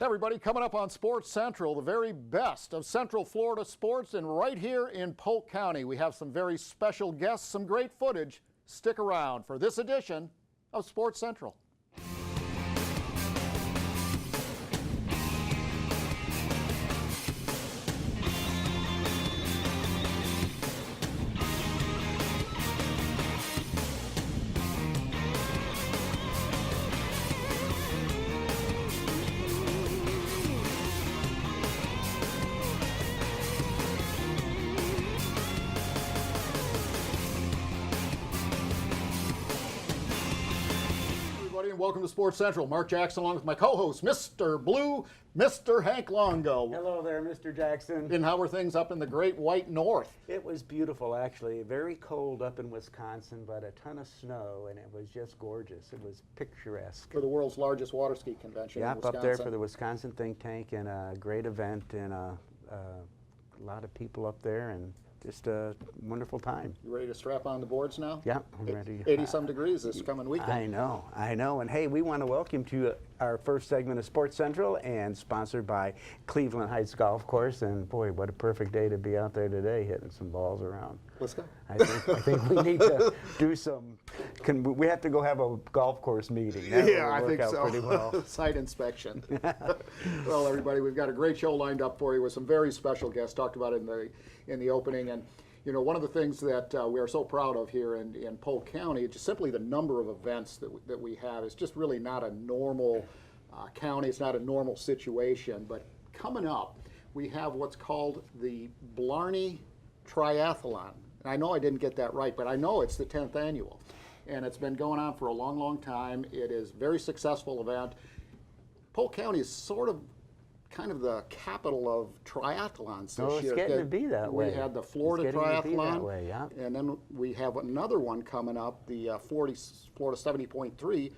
Everybody, coming up on Sports Central, the very best of Central Florida sports, and right here in Polk County, we have some very special guests, some great footage. Stick around for this edition of Sports Central. Welcome to Sports Central. Mark Jackson along with my co-host, Mr. Blue, Mr. Hank Longo. Hello there, Mr. Jackson. And how were things up in the great white north? It was beautiful, actually. Very cold up in Wisconsin, but a ton of snow, and it was just gorgeous. It was picturesque. For the world's largest water ski convention in Wisconsin. Up there for the Wisconsin think tank, and a great event, and a lot of people up there, and just a wonderful time. You ready to strap on the boards now? Yeah, I'm ready. 80-some degrees this coming weekend. I know. And hey, we want to welcome to our first segment of Sports Central, and sponsored by Cleveland Heights Golf Course. And boy, what a perfect day to be out there today hitting some balls around. Let's go. I think we need to do some, we have to go have a golf course meeting. Yeah, I think so. Pretty well. Site inspection. Well, everybody, we've got a great show lined up for you with some very special guests. Talked about it in the opening. And you know, one of the things that we are so proud of here in Polk County, just simply the number of events that we have. It's just really not a normal county. It's not a normal situation. But coming up, we have what's called the Blarney Triathlon. And I know I didn't get that right, but I know it's the 10th annual. And it's been going on for a long, long time. It is a very successful event. Polk County is kind of the capital of triathlons this year. It's getting to be that way. We had the Florida Triathlon, yeah. And then we have another one coming up, the Florida 70.3.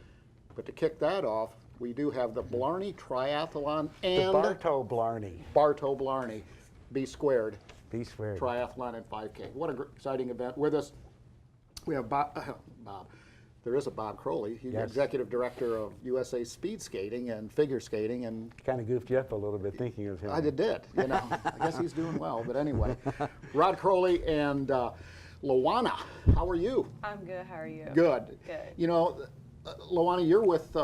But to kick that off, we do have the Blarney Triathlon and the Bartow Blarney. Bartow Blarney, B squared. B squared. Triathlon and 5K. What an exciting event. With us, we have Bob. There is a Bob Crowley. He's executive director of USA Speed Skating and Figure Skating, and kind of goofed you up a little bit thinking of him. I did. You know, I guess he's doing well. But anyway, Rod Crowley and Lawana. How are you? I'm good. How are you? Good. Good. You know, Lawana, you're with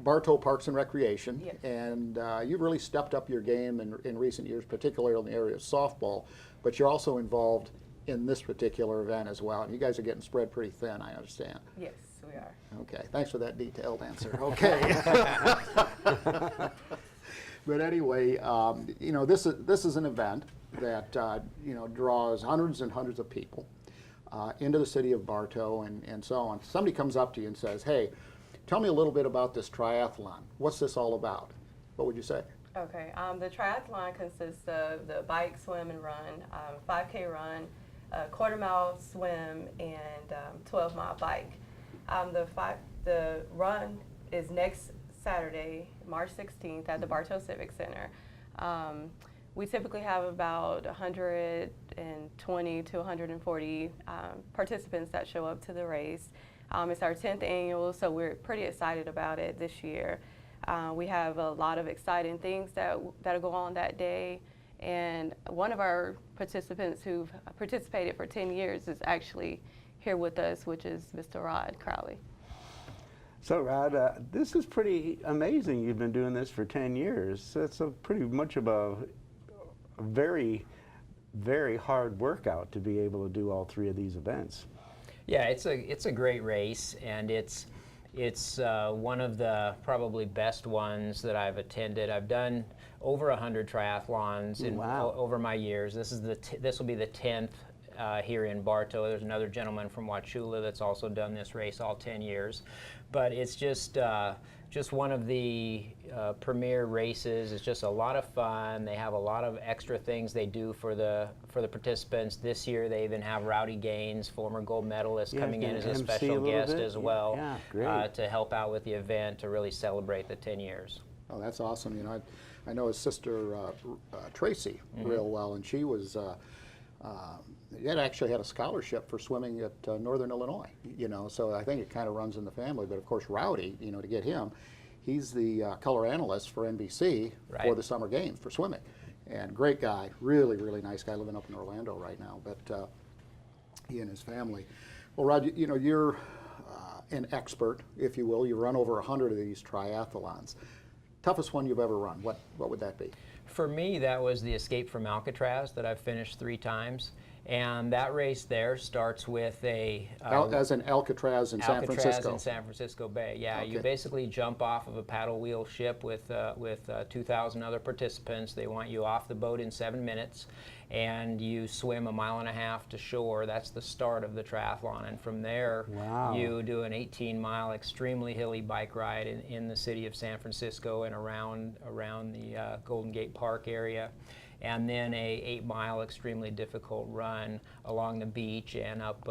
Bartow Parks and Recreation, yes. And you've really stepped up your game in recent years, particularly in the area of softball. But you're also involved in this particular event as well. And you guys are getting spread pretty thin, I understand. Yes, we are. Okay, thanks for that detailed answer. Okay. But anyway, you know, this is an event that you know, draws hundreds and hundreds of people into the city of Bartow and so on. Somebody comes up to you and says, "Hey, tell me a little bit about this triathlon. What's this all about?" What would you say? Okay, the triathlon consists of the bike, swim, and run, 5K run, a quarter-mile swim, and 12-mile bike. The run is next Saturday, March 16th, at the Bartow Civic Center. We typically have about 120 to 140 participants that show up to the race. It's our 10th annual, so we're pretty excited about it this year. We have a lot of exciting things that'll go on that day. And one of our participants who've participated for 10 years is actually here with us, which is Mr. Rod Crowley. So Rod, this is pretty amazing. You've been doing this for 10 years. It's pretty much of a very, very hard workout to be able to do all three of these events. Yeah, it's a great race, and it's one of the probably best ones that I've attended. I've done over 100 triathlons over my years. This will be the 10th here in Bartow. There's another gentleman from Wauchula that's also done this race all 10 years. But it's just one of the premier races. It's just a lot of fun. They have a lot of extra things they do for the participants. This year they even have Rowdy Gaines, former gold medalist, coming in as a special guest as well to help out with the event to really celebrate the 10 years. Oh, that's awesome. You know, I know his sister Tracy real well, and she was actually had a scholarship for swimming at Northern Illinois. You know, so I think it kind of runs in the family. But of course, Rowdy, you know, to get him, he's the color analyst for NBC for the summer games for swimming. And great guy, really, really nice guy, living up in Orlando right now, but he and his family. Well, Rod, you know, you're an expert, if you will. You run over 100 of these triathlons. Toughest one you've ever run, what would that be? For me, that was the Escape from Alcatraz that I've finished 3 times. And that race there starts with a... as in Alcatraz in San Francisco? Alcatraz in San Francisco Bay, yeah. Okay. You basically jump off of a paddle wheel ship with 2,000 other participants. They want you off the boat in 7 minutes, and you swim 1.5 miles to shore. That's the start of the triathlon. And from there, you do an 18-mile extremely hilly bike ride in the city of San Francisco and around the Golden Gate Park area. And then a 8-mile extremely difficult run along the beach and up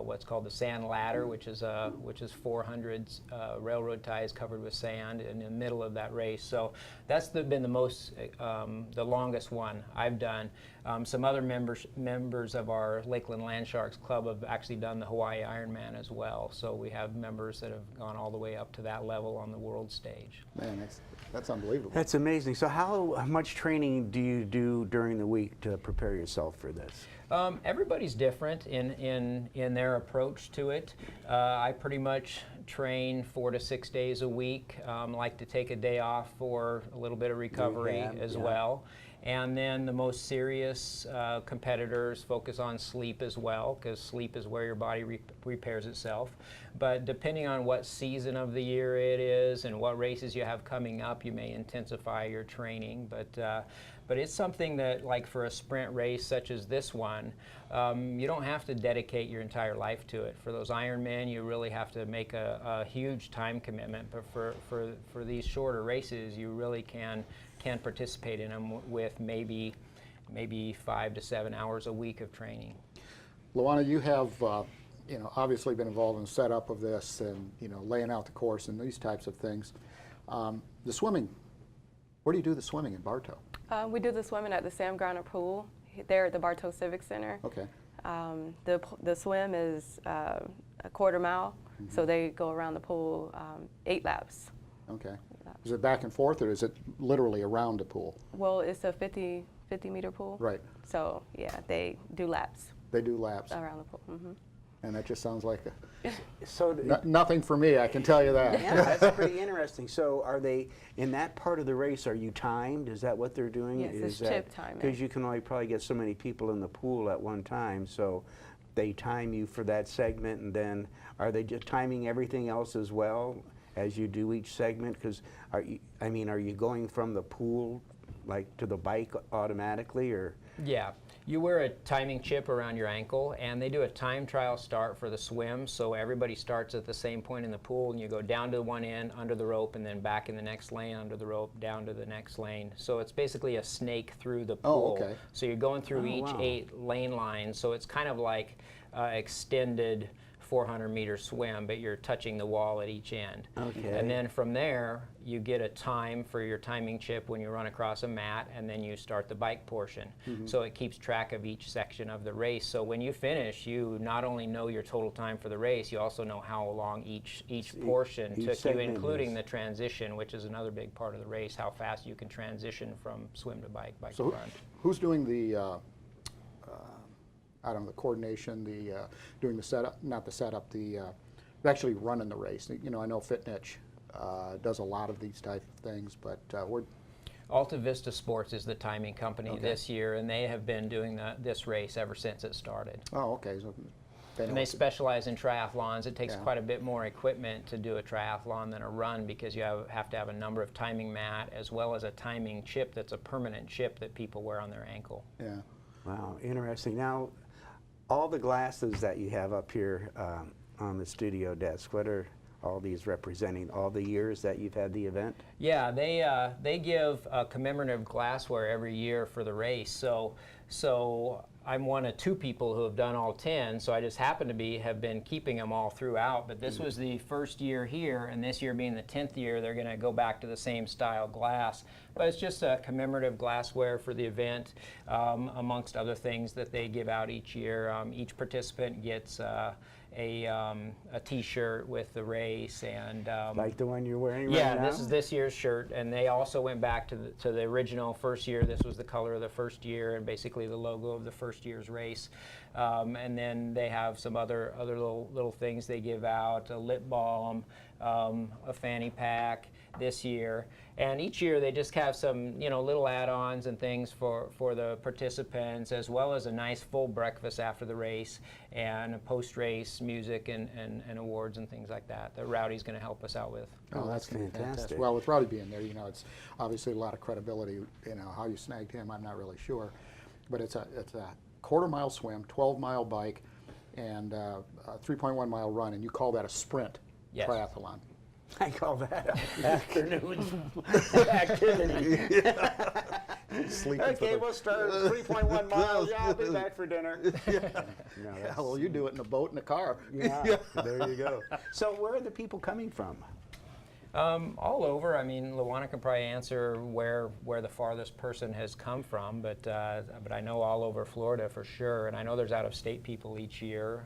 what's called the sand ladder, which is 400 railroad ties covered with sand in the middle of that race. So that's been the most the longest one I've done. Some other members of our Lakeland Landsharks Club have actually done the Hawaii Ironman as well. So we have members that have gone all the way up to that level on the world stage. Man, that's unbelievable. That's amazing. So how much training do you do during the week to prepare yourself for this? Everybody's different in their approach to it. I pretty much train 4 to 6 days a week. Like to take a day off for a little bit of recovery as well. And then the most serious competitors focus on sleep as well, because sleep is where your body repairs itself. But depending on what season of the year it is and what races you have coming up, you may intensify your training. But it's something that, like for a sprint race such as this one, you don't have to dedicate your entire life to it. For those Ironmen, you really have to make a huge time commitment. But for these shorter races, you really can participate in them with maybe 5 to 7 hours a week of training. Lawana, you have obviously been involved in the setup of this and laying out the course and these types of things. The swimming, where do you do the swimming in Bartow? We do the swimming at the Sam Griner Pool there at the Bartow Civic Center. Okay. The swim is a 1/4 mile, so they go around the pool 8 laps. Okay. Is it back and forth, or is it literally around the pool? Well, it's a 50-meter pool. Right. So, yeah, they do laps. They do laps. Around the pool. Mm-hmm. And that just sounds like So nothing for me, I can tell you that. Yeah, that's pretty interesting. So are they, in that part of the race, are you timed? Is that what they're doing? Yes, it's chip timing. Because you can only probably get so many people in the pool at one time, so they time you for that segment, and then are they just timing everything else as well as you do each segment? Because are you going from the pool like to the bike automatically, or? Yeah, you wear a timing chip around your ankle, and they do a time trial start for the swim, so everybody starts at the same point in the pool, and you go down to one end, under the rope, and then back in the next lane, under the rope, down to the next lane. So it's basically a snake through the pool. Oh, okay. So you're going through each 8 lane lines, so it's kind of like extended 400-meter swim, but you're touching the wall at each end. Okay. And then from there, you get a time for your timing chip when you run across a mat, and then you start the bike portion. So it keeps track of each section of the race. So when you finish, you not only know your total time for the race, you also know how long each portion took you, including the transition, which is another big part of the race, how fast you can transition from swim to bike, bike to run. Who's doing the I don't know, the coordination, doing the setup, not the setup, actually running the race? I know Fitnitch does a lot of these type of things, but we're... Alta Vista Sports is the timing company this year, and they have been doing this race ever since it started. Oh, okay. So and they specialize in triathlons. It takes quite a bit more equipment to do a triathlon than a run, because you have to have a number of timing mat as well as a timing chip that's a permanent chip that people wear on their ankle. Yeah. Wow, interesting. Now, all the glasses that you have up here on the studio desk, what are all these representing? All the years that you've had the event? Yeah, they give commemorative glassware every year for the race. So I'm one of 2 people who have done all 10, so I just happen to have been keeping them all throughout. But this was the first year here, and this year being the 10th year, they're going to go back to the same style glass. but it's just a commemorative glassware for the event, amongst other things that they give out each year. Each participant gets a T-shirt with the race, and like the one you're wearing right yeah, now? this is this year's shirt, and they also went back to the original first year. This was the color of the first year, and basically the logo of the first year's race. And then they have some other little things they give out: a lip balm, a fanny pack this year. And each year they just have some, little add-ons and things for the participants, as well as a nice full breakfast after the race and a post-race music and awards and things like that Rowdy's going to help us out with. Oh, that's fantastic. Well, with Rowdy being there, it's obviously a lot of credibility. How you snagged him, I'm not really sure, but it's a quarter-mile swim, 12-mile bike, and a 3.1-mile run, and you call that a sprint triathlon. I call that afternoon activity. Okay, we'll start 3.1 miles. Yeah, I'll be back for dinner. Yeah, well, you do it in a boat and a car. Yeah, there you go. So where are the people coming from? All over. I mean, Lawana can probably answer where the farthest person has come from, but I know all over Florida for sure, and I know there's out-of-state people each year.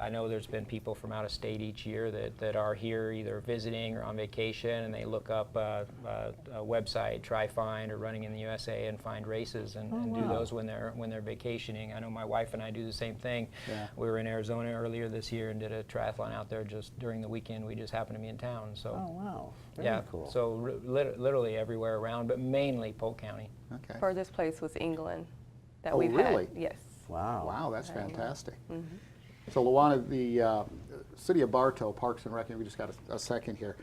I know there's been people from out of state each year that are here either visiting or on vacation, and they look up a website, try find, or Running in the USA, and find races and do those when they're vacationing. I know my wife and I do the same thing. Yeah. We were in Arizona earlier this year and did a triathlon out there just during the weekend. We just happened to be in town. So. Oh wow! Very cool. So literally everywhere around, but mainly Polk County. Okay. Furthest place was England that Oh, we've really? had. Yes. Wow. Wow, that's fantastic. Mm-hmm. So Lawana, the city of Bartow, Parks and Rec, we just got a second here.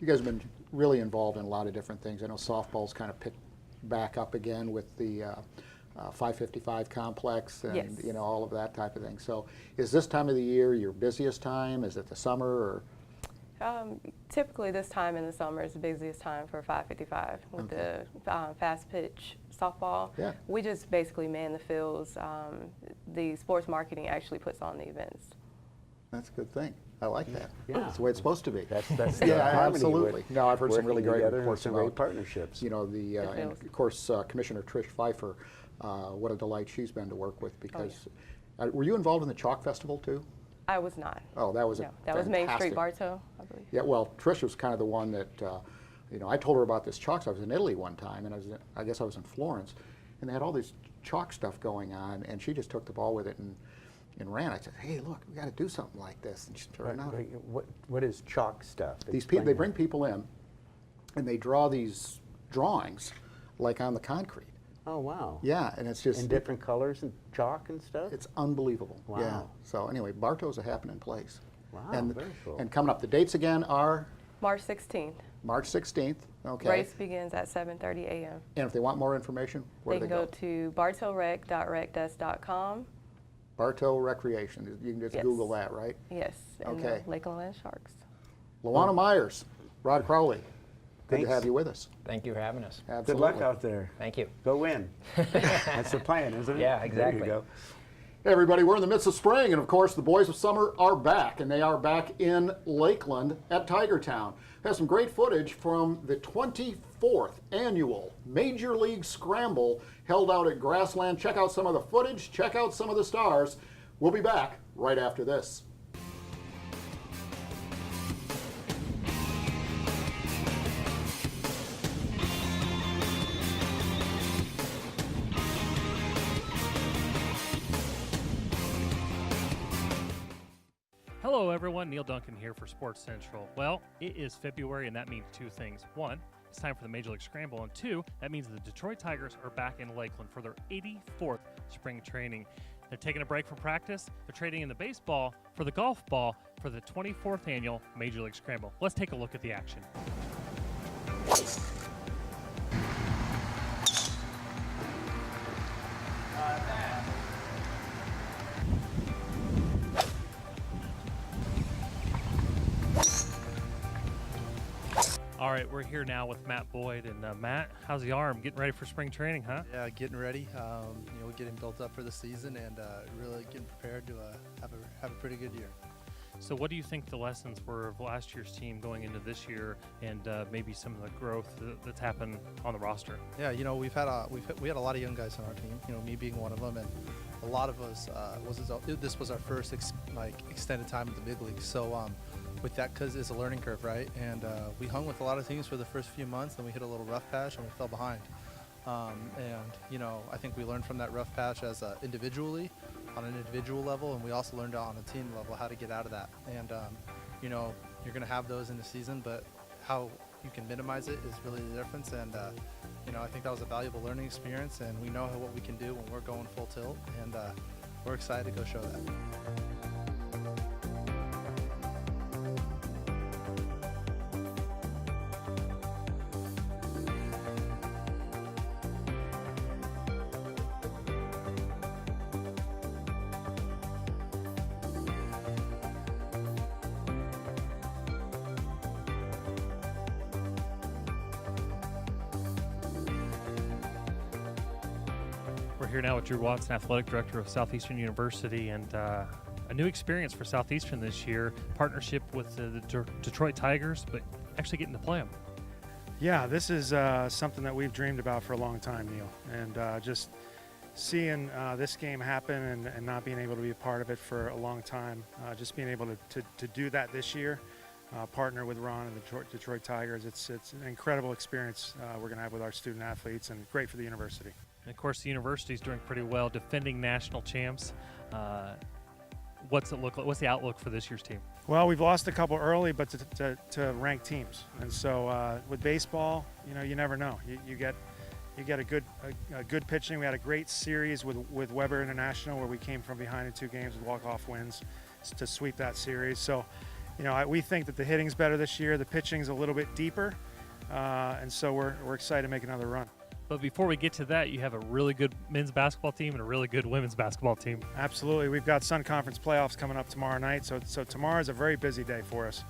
You guys have been really involved in a lot of different things. I know softball's kind of picked back up again with the 555 complex and Yes. All of that type of thing. So is this time of the year your busiest time? Is it the summer or? Typically this time in the summer is the busiest time for 555 with the fast pitch softball. Yeah. We just basically man the fields. The sports marketing actually puts on the events. That's a good thing. I like that. Yeah. That's the way it's supposed to be. That's Yeah, harmony absolutely. with No, I've heard some really working great together and reports some about great partnerships. and of course Commissioner Trish Pfeiffer, what a delight she's been to work with because were you involved in the Chalk Festival too? I was not. Oh, that was No, that was Main Street Bartow, I believe. Yeah, well, Trish was kind of the one that, I told her about this chalk stuff. I was in Italy one time, and I guess I was in Florence, and they had all this chalk stuff going on, and she just took the ball with it and ran. I said, hey, look, we got to do something like this. And sure enough, What is chalk stuff? these people, they bring people in, and they draw these drawings, like on the concrete. Oh wow! Yeah, and it's just in different colors and chalk and stuff. It's unbelievable. Wow. Yeah. So anyway, Bartow's a happening place. Wow, And very cool. and coming up, the dates again are March 16th. March 16th. Okay. Race begins at 7:30 a.m. And if they want more information, where They do can they go to bartowrec.recdesk.com. Bartow Recreation. You can just Yes. Google that, right? Yes, and Okay. the Lakeland Land Sharks. Lawana Myers, Rod Crowley. Good Thanks. to have you with us. Thank you for having us. Absolutely. Good luck out there. Thank you. Go win. That's the plan, isn't it? Yeah, exactly. There you go. Hey everybody, we're in the midst of spring, and of course the boys of summer are back, and they are back in Lakeland at Tigertown. We have some great footage from the 24th annual Major League Scramble held out at Grassland. Check out some of the footage, check out some of the stars. We'll be back right after this. Hello everyone, Neil Duncan here for Sports Central. Well, it is February and that means two things. One, it's time for the Major League Scramble, and two, that means the Detroit Tigers are back in Lakeland for their 84th spring training. They're taking a break from practice, they're trading in the baseball for the golf ball for the 24th annual Major League Scramble. Let's take a look at the action. All right, we're here now with Matt Boyd. And Matt, how's the arm? Getting ready for spring training, huh? Yeah, getting ready. We're getting built up for the season and really getting prepared to have a pretty good year. So what do you think the lessons were of last year's team going into this year, and maybe some of the growth that's happened on the roster? Yeah, you know, we had a lot of young guys on our team. You know, me being one of them, and a lot of us this was our first extended time in the big leagues. So with that, because it's a learning curve, right? And we hung with a lot of teams for the first few months, then we hit a little rough patch and we fell behind. And you know, I think we learned from that rough patch as individually, on an individual level, and we also learned on a team level how to get out of that. And you know, you're going to have those in the season, but how you can minimize it is really the difference. And you know, I think that was a valuable learning experience, and we know what we can do when we're going full tilt, and we're excited to go show that. We're here now with Drew Watson, Athletic Director of Southeastern University, and a new experience for Southeastern this year, partnership with the Detroit Tigers, but actually getting to play them. Yeah, this is something that we've dreamed about for a long time, Neil, and just seeing this game happen and not being able to be a part of it for a long time, just being able to do that this year, partner with Ron and the Detroit Tigers, it's an incredible experience we're going to have with our student athletes, and great for the university. And of course, the university's doing pretty well, defending national champs. What's it look like? What's the outlook for this year's team? Well, we've lost a couple early, but to ranked teams, and so with baseball, you know, you never know. You get a good pitching. We had a great series with Weber International, where we came from behind in 2 games with walk-off wins to sweep that series. So, you know, we think that the hitting's better this year. The pitching's a little bit deeper, and so we're excited to make another run. But before we get to that, you have a really good men's basketball team and a really good women's basketball team. Absolutely. We've got Sun Conference playoffs coming up tomorrow night, so tomorrow is a very busy day for us.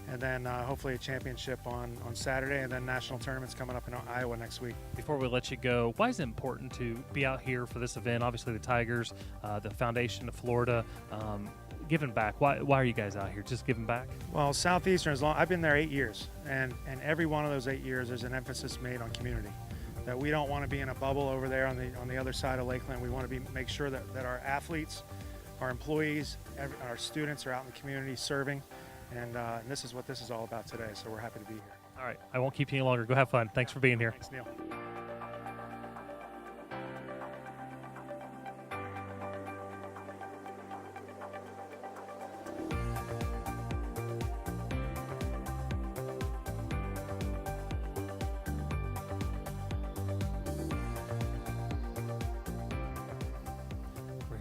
And then hopefully a championship on Saturday, and then national tournaments coming up in Iowa next week. Before we let you go, why is it important to be out here for this event? Obviously the Tigers, the Foundation of Florida, giving back. Why are you guys out here? Just giving back? Well, Southeastern, I've been there 8 years, and every one of those 8 years there's an emphasis made on community. That we don't want to be in a bubble over there on the other side of Lakeland. We want to make sure that our athletes, our employees, our students are out in the community serving, and this is what this is all about today. So we're happy to be here. All right, I won't keep you any longer. Go have fun. Thanks for being here. Thanks, Neil.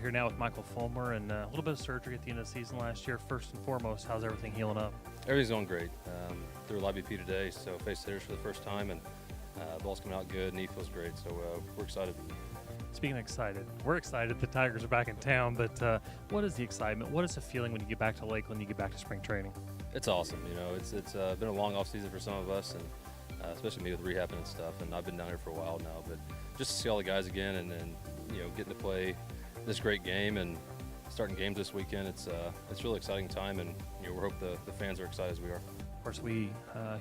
Here now with Michael Fulmer, and a little bit of surgery at the end of the season last year. First and foremost, how's everything healing up? Everything's going great. Threw a live BP today, so faced hitters for the first time, and ball's coming out good, knee feels great, so we're excited. Speaking of excited, we're excited the Tigers are back in town, but what is the excitement? What is the feeling when you get back to Lakeland, you get back to spring training? It's awesome. You know, it's been a long off season for some of us, and especially me with rehabbing and stuff, and I've been down here for a while now, but just to see all the guys again, and you know, getting to play this great game and starting games this weekend, it's a really exciting time, and you know, we hope the fans are excited as we are. Of course, we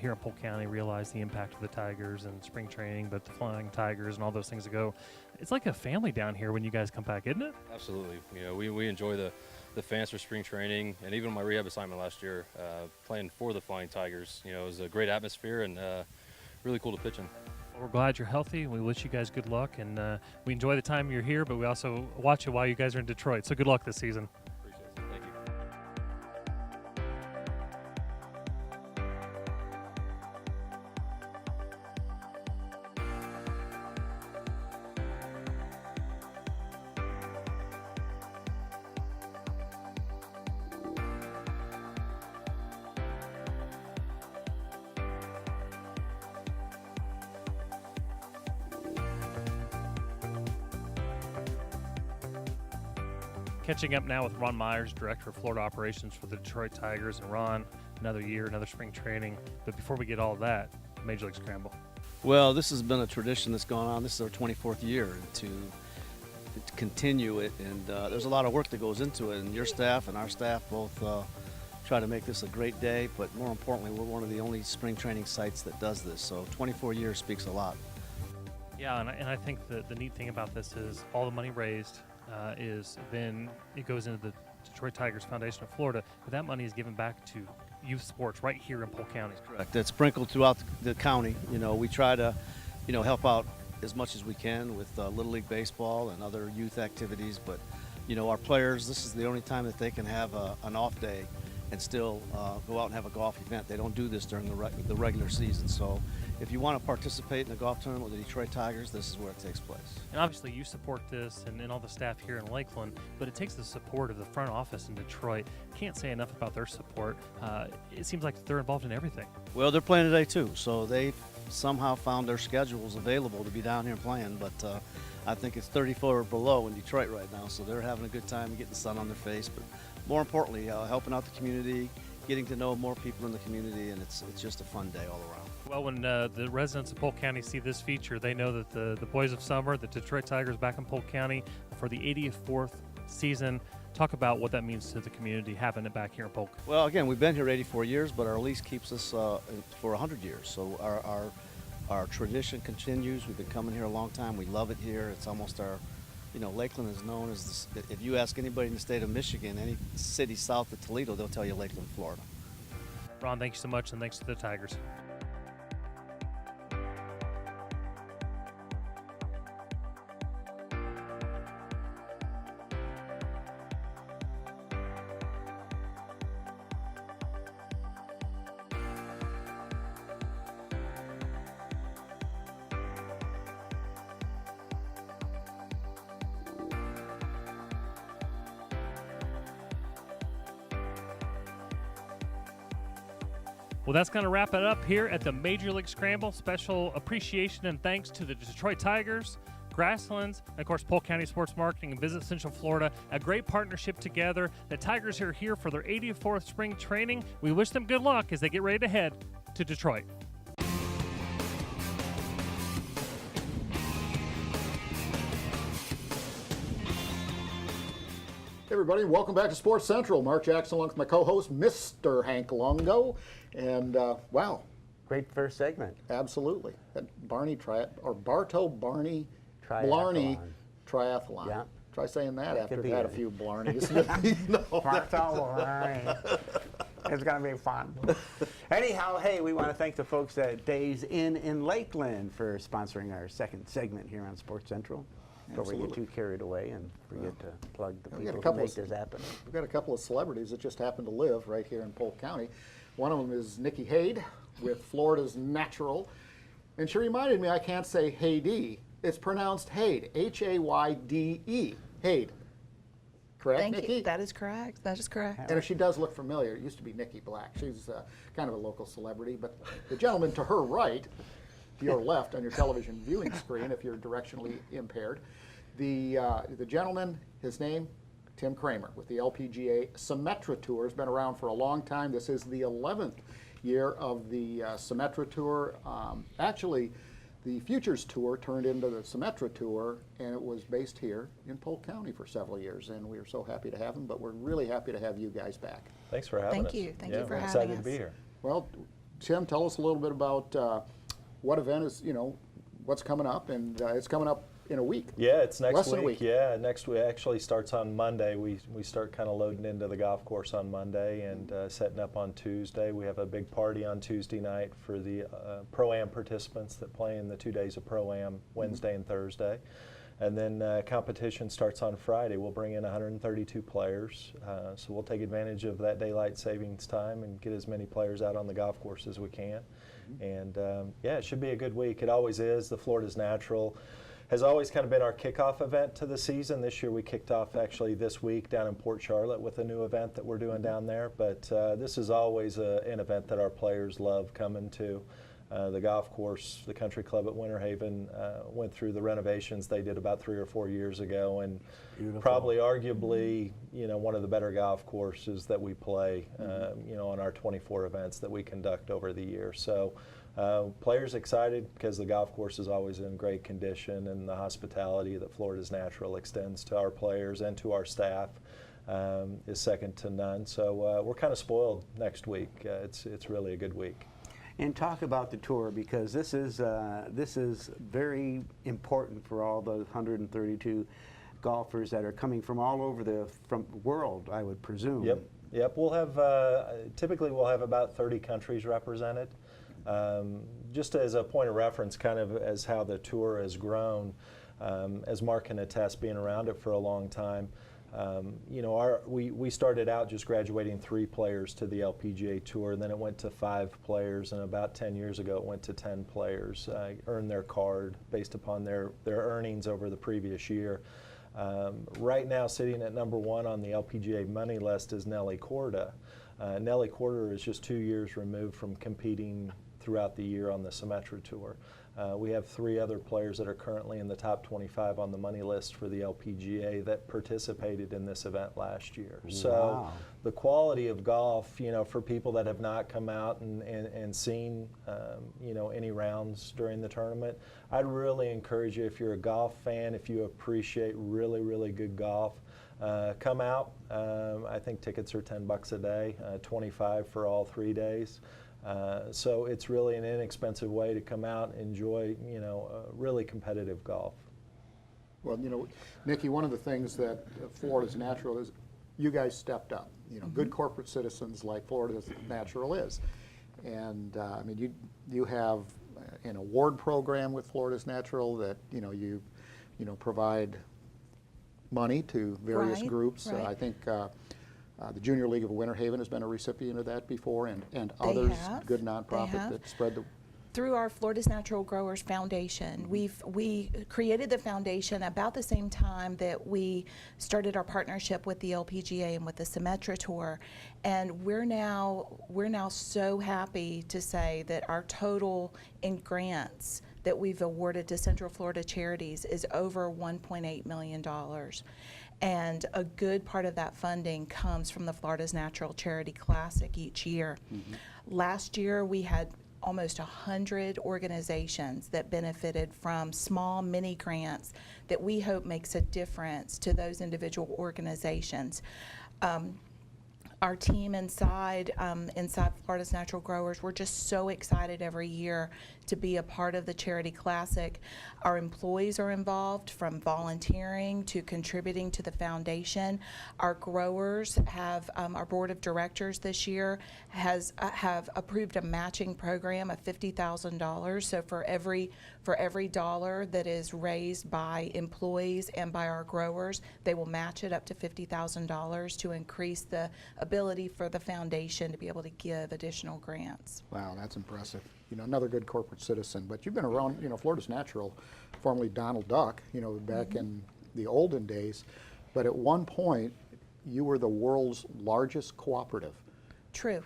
here in Polk County realize the impact of the Tigers and spring training, but the Flying Tigers and all those things that go. It's like a family down here when you guys come back, isn't it? Absolutely. You know, we enjoy the fans for spring training, and even my rehab assignment last year, playing for the Flying Tigers. You know, it was a great atmosphere and really cool to pitch in. We're glad you're healthy. We wish you guys good luck, and we enjoy the time you're here, but we also watch you while you guys are in Detroit. So good luck this season. Appreciate it. Thank you. Catching up now with Ron Myers, Director of Florida Operations for the Detroit Tigers. And Ron, another year, another spring training. But before we get all of that, Major League Scramble. Well, this has been a tradition that's gone on. This is our 24th year to continue it, and there's a lot of work that goes into it. And your staff and our staff both try to make this a great day, but more importantly, we're one of the only spring training sites that does this. So 24 years speaks a lot. Yeah, and I think the neat thing about this is all the money raised it goes into the Detroit Tigers Foundation of Florida, but that money is given back to youth sports right here in Polk County. Correct. It's sprinkled throughout the county. We try to, help out as much as we can with Little League Baseball and other youth activities, but, our players, this is the only time that they can have an off day and still go out and have a golf event. They don't do this during the regular season. So if you want to participate in a golf tournament with the Detroit Tigers, this is where it takes place. And obviously you support this and all the staff here in Lakeland, but it takes the support of the front office in Detroit. Can't say enough about their support. It seems like they're involved in everything. Well, they're playing today too, so they somehow found their schedules available to be down here playing, but I think it's 34 below in Detroit right now, so they're having a good time getting the sun on their face, but more importantly, helping out the community, getting to know more people in the community, and it's just a fun day all around. Well, when the residents of Polk County see this feature, they know that the Boys of Summer, the Detroit Tigers back in Polk County for the 84th season. Talk about what that means to the community having it back here in Polk. Well, again, we've been here 84 years, but our lease keeps us for 100 years. So our tradition continues. We've been coming here a long time. We love it here. It's almost our, Lakeland is known as, if you ask anybody in the state of Michigan, any city south of Toledo, they'll tell you Lakeland, Florida. Ron, thank you so much, and thanks to the Tigers. Well, that's going to wrap it up here at the Major League Scramble. Special appreciation and thanks to the Detroit Tigers, Grasslands, and of course Polk County Sports Marketing and Visit Central Florida. A great partnership together. The Tigers are here for their 84th spring training. We wish them good luck as they get ready to head to Detroit. Hey everybody, welcome back to Sports Central. Mark Jackson along with my co-host, Mr. Hank Longo. And wow. Great first segment. Absolutely. That Bartow Blarney Triathlon. Yeah. Try saying that after Could we've be had a it. few Blarneys. It's going to be fun. Anyhow, hey, we want to thank the folks at Days Inn in Lakeland for sponsoring our second segment here on Sports Central. Before we get too carried away and forget to plug the people who make this happen. We've got a couple of celebrities that just happen to live right here in Polk County. One of them is Nikki Hayde with Florida's Natural. And she reminded me I can't say Hayde. It's pronounced Hayde, H-A-Y-D-E, Hayde. Correct, Thank Nikki? you. That is correct. That is correct. And she does look familiar. It used to be Nikki Black. She's kind of a local celebrity. But the gentleman to her right, to your left on your television viewing screen, if you're directionally impaired, the gentleman, his name, Tim Kramer, with the LPGA Symetra Tour, has been around for a long time. This is the 11th year of the Symetra Tour. Actually, the Futures Tour turned into the Symetra Tour, and it was based here in Polk County for several years, and we are so happy to have him, but we're really happy to have you guys back. Thanks for having us. Thank you. Thank yeah, you for we're having excited us. to be here. Well, Tim, tell us a little bit about what event is, what's coming up, and it's coming up in a week. Yeah, it's next Less week. than a week. Yeah, next week actually starts on Monday. We start kind of loading into the golf course on Monday and setting up on Tuesday. We have a big party on Tuesday night for the Pro-Am participants that play in the 2 days of Pro-Am, Wednesday and Thursday. And then competition starts on Friday. We'll bring in 132 players, so we'll take advantage of that daylight savings time and get as many players out on the golf course as we can. And yeah, it should be a good week. It always is. The Florida's Natural has always kind of been our kickoff event to the season. This year we kicked off actually this week down in Port Charlotte with a new event that we're doing down there. But this is always an event that our players love coming to. The golf course, the country club at Winter Haven, went through the renovations they did about 3 or 4 years ago, and probably arguably, one of the better golf courses that we play, on our 24 events that we conduct over the year. So players excited because the golf course is always in great condition, and the hospitality that Florida's Natural extends to our players and to our staff is second to none. So we're kind of spoiled next week. It's really a good week. And talk about the tour, because this is very important for all those 132 golfers that are coming from all over the world, I would presume. Yep. We'll have typically we'll have about 30 countries represented. Just as a point of reference, kind of as how the tour has grown, as Mark can attest, being around it for a long time. You know, we started out just graduating 3 players to the LPGA Tour, and then it went to 5 players, and about 10 years ago it went to 10 players earned their card based upon their earnings over the previous year. Right now, sitting at number 1 on the LPGA money list is Nelly Korda. Nelly Korda is just 2 years removed from competing throughout the year on the Symetra Tour. We have 3 other players that are currently in the top 25 on the money list for the LPGA that participated in this event last year. Wow. So the quality of golf, you know, for people that have not come out and seen, you know, any rounds during the tournament, I'd really encourage you, if you're a golf fan, if you appreciate really, really good golf, come out. I think tickets are $10 a day, 25 for all 3 days. So it's really an inexpensive way to come out and enjoy, you know, really competitive golf. Well, you know, Nikki, one of the things that Florida's Natural is, you guys stepped up. You know, good corporate citizens like Florida's Natural is, and I mean, you have an award program with Florida's Natural that you know provide money to various groups. Right. I think. The Junior League of Winter Haven has been a recipient of that before, and others, good nonprofit that spread the. Through our Florida's Natural Growers Foundation, we created the foundation about the same time that we started our partnership with the LPGA and with the Symetra Tour, and we're now so happy to say that our total in grants that we've awarded to Central Florida charities is over $1.8 million. And a good part of that funding comes from the Florida's Natural Charity Classic each year. Last year we had almost 100 organizations that benefited from small mini grants that we hope makes a difference to those individual organizations. Our team inside Florida's Natural Growers, we're just so excited every year to be a part of the Charity Classic. Our employees are involved, from volunteering to contributing to the foundation. Our growers have, our board of directors this year have approved a matching program of $50,000. So for every dollar that is raised by employees and by our growers, they will match it up to $50,000 to increase the ability for the foundation to be able to give additional grants. Wow, that's impressive. You know, another good corporate citizen. But you've been around, you know, Florida's Natural, formerly Donald Duck, you know, back in the olden days. But at one point, you were the world's largest cooperative. True.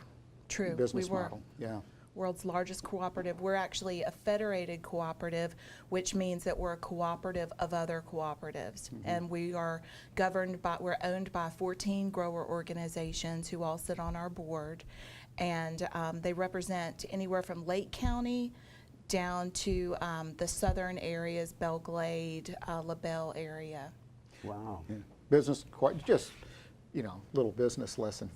Business model. Yeah. World's largest cooperative. We're actually a federated cooperative, which means that we're a cooperative of other cooperatives. And we are we're owned by 14 grower organizations who all sit on our board. And they represent anywhere from Lake County down to the southern areas, Belglade, LaBelle area. Wow. Yeah. Business, just, you know, little business lesson.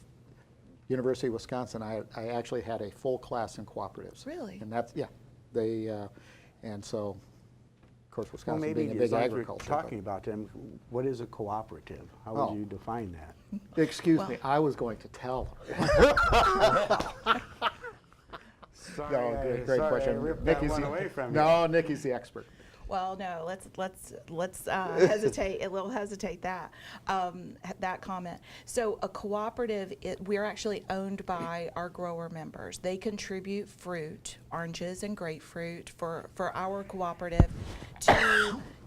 University of Wisconsin, I actually had a full class in cooperatives. Really? And that's, they, and so, of course, Wisconsin well, being a big agriculture. Talking about them, what is a cooperative? How would you define that? Excuse me, I was going to tell her. Sorry, great sorry, question. I ripped Nikki's that one away from you. No, Nikki's the expert. Well, no, let's hesitate. We'll hesitate that comment. So a cooperative, we're actually owned by our grower members. They contribute fruit, oranges and grapefruit for our cooperative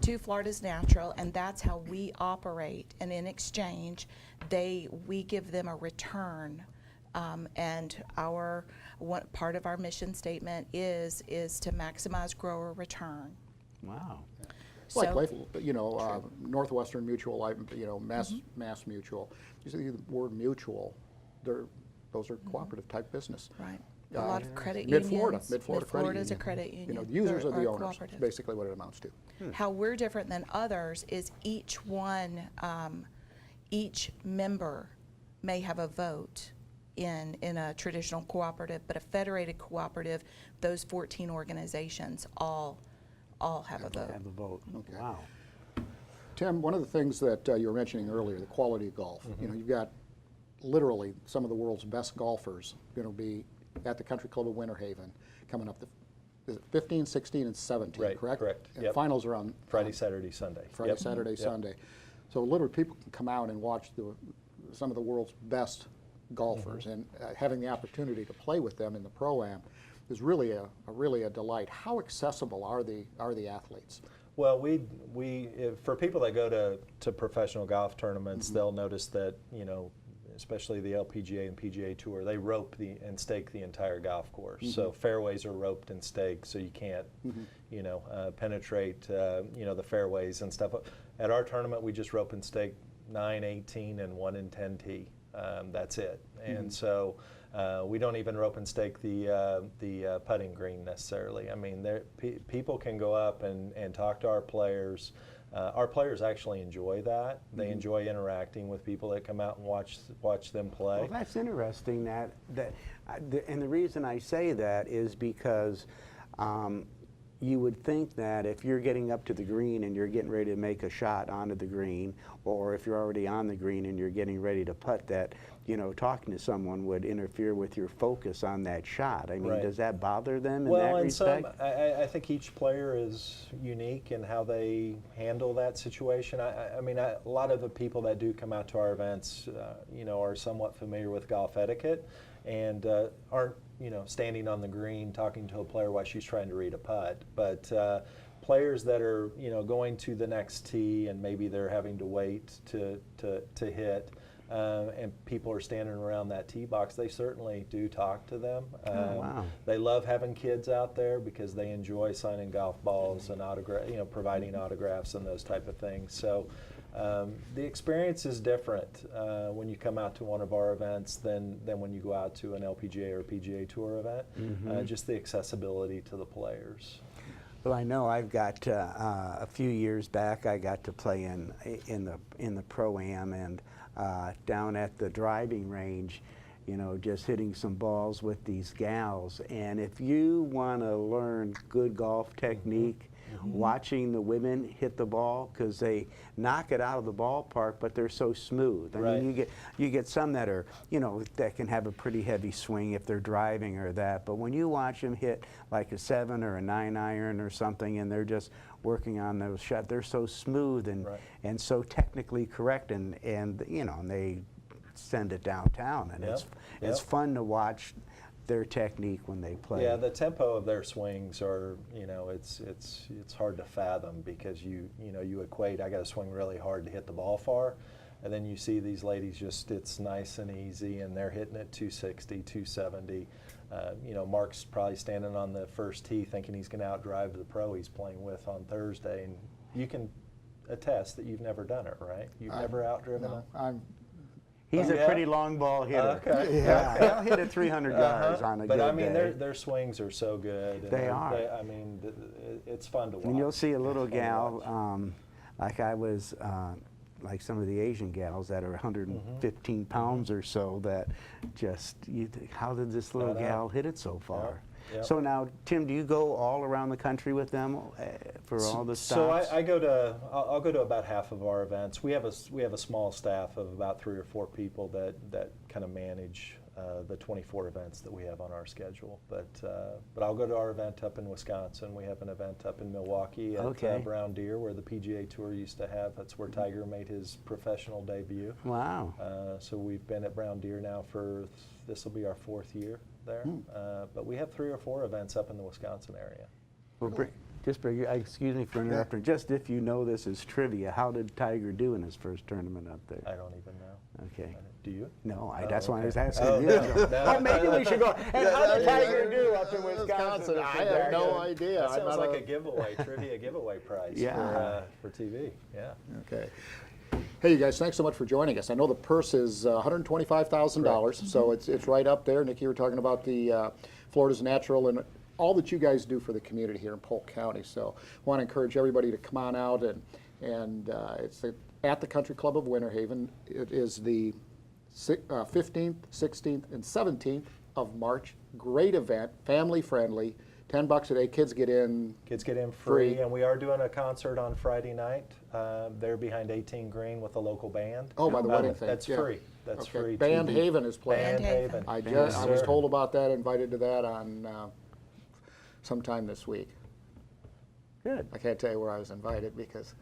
to Florida's Natural, and that's how we operate. And in exchange, we give them a return. And part of our mission statement is to maximize grower return. Wow. Like, you know, Northwestern Mutual, you know, Mass Mutual. You see the word mutual, those are cooperative type business. Right. A lot of credit unions. Mid-Florida credit union. Is a credit union. You know, the users are the owners. That's basically what it amounts to. How we're different than others is each one each member may have a vote in a traditional cooperative, but a federated cooperative, those 14 organizations all have a vote. Have a vote. Okay. Wow. Tim, one of the things that you were mentioning earlier, the quality of golf. You know, you've got literally some of the world's best golfers going to be at the Country Club of Winter Haven coming up is it 15, 16, and 17, Right, correct? correct. And Yep. finals are on Friday, Saturday, Sunday. Friday, Yep. Saturday, Yep. Sunday. So literally people can come out and watch some of the world's best golfers, and having the opportunity to play with them in the Pro-Am is really a delight. How accessible are the athletes? Well, for people that go to professional golf tournaments, they'll notice that, you know, especially the LPGA and PGA Tour, they rope and stake the entire golf course. So fairways are roped and staked, so you can't, you know, penetrate, you know, the fairways and stuff. At our tournament, we just rope and stake 9, 18, and 1 in 10 tee. That's it. And so we don't even rope and stake the putting green necessarily. I mean, people can go up and talk to our players. Our players actually enjoy that. They enjoy interacting with people that come out and watch them play. Well, that's interesting. And the reason I say that is because you would think that if you're getting up to the green and you're getting ready to make a shot onto the green, or if you're already on the green and you're getting ready to putt, that, you know, talking to someone would interfere with your focus on that shot. I mean, Right. does that bother them in Well, that and respect? I think each player is unique in how they handle that situation. I mean, a lot of the people that do come out to our events, you know, are somewhat familiar with golf etiquette and aren't, you know, standing on the green talking to a player while she's trying to read a putt. But players that are, you know, going to the next tee and maybe they're having to wait to hit, and people are standing around that tee box, they certainly do talk to them. Wow. They love having kids out there because they enjoy signing golf balls and you know, providing autographs and those type of things. So the experience is different when you come out to one of our events than when you go out to an LPGA or PGA Tour event. Just the accessibility to the players. Well, I know I've got a few years back I got to play in the Pro-Am and down at the driving range, you know, just hitting some balls with these gals. And if you want to learn good golf technique, watching the women hit the ball, because they knock it out of the ballpark, but they're so smooth. I mean, you get some that are, you know, that can have a pretty heavy swing if they're driving or that. But when you watch them hit like a 7 or a 9 iron or something, and they're just working on those shots, they're so smooth and so technically correct, and you know, and they send it downtown, and it's fun to watch their technique when they play. Yeah, the tempo of their swings are, you know, it's hard to fathom because you equate, I got to swing really hard to hit the ball far, and then you see these ladies just, it's nice and easy, and they're hitting it 260, 270. You know, Mark's probably standing on the first tee thinking he's going to outdrive the pro he's playing with on Thursday, and you can attest that you've never done it, right? You've never outdriven it? He's a pretty long ball hitter. Okay. Yeah, he'll hit it 300 yards on a good day. But I mean, their swings are so good. They are. I mean, it's fun to watch. And you'll see a little gal, like I was, like some of the Asian gals that are 115 pounds or so, that just, how did this little gal hit it so far? Yep. So now, Tim, do you go all around the country with them for all the stops? So I'll go to about half of our events. We have a small staff of about 3 or 4 people that kind of manage the 24 events that we have on our schedule. But I'll go to our event up in Wisconsin. We have an event up in Milwaukee at Brown Deer, where the PGA Tour used to have. That's where Tiger made his professional debut. Wow. So we've been at Brown Deer now for, this will be our 4th year there. But we have 3 or 4 events up in the Wisconsin area. Well, excuse me for interrupting. Just if you know this is trivia, how did Tiger do in his first tournament up there? I don't even know. Okay. Do you? No, that's why I was asking you. No. Maybe we should go. And how did Tiger do up in Wisconsin? I have no idea. That sounds like a giveaway, trivia giveaway prize for TV. Yeah. Okay. Hey, you guys, thanks so much for joining us. I know the purse is $125,000, so it's right up there. Nikki, you were talking about the Florida's Natural and all that you guys do for the community here in Polk County. So I want to encourage everybody to come on out and And it's at the Country Club of Winter Haven. It is the 15th, 16th, and 17th of March. Great event, family friendly. $10 a day. Kids get in. Kids get in free, and we are doing a concert on Friday night. They're behind 18 Green with a local band. Oh, by the wedding thing. That's free. That's Okay. free. Band Haven is playing. Band Haven. I Yes, was sir. told about that, invited to that on sometime this week. Good. I can't tell you where I was invited because.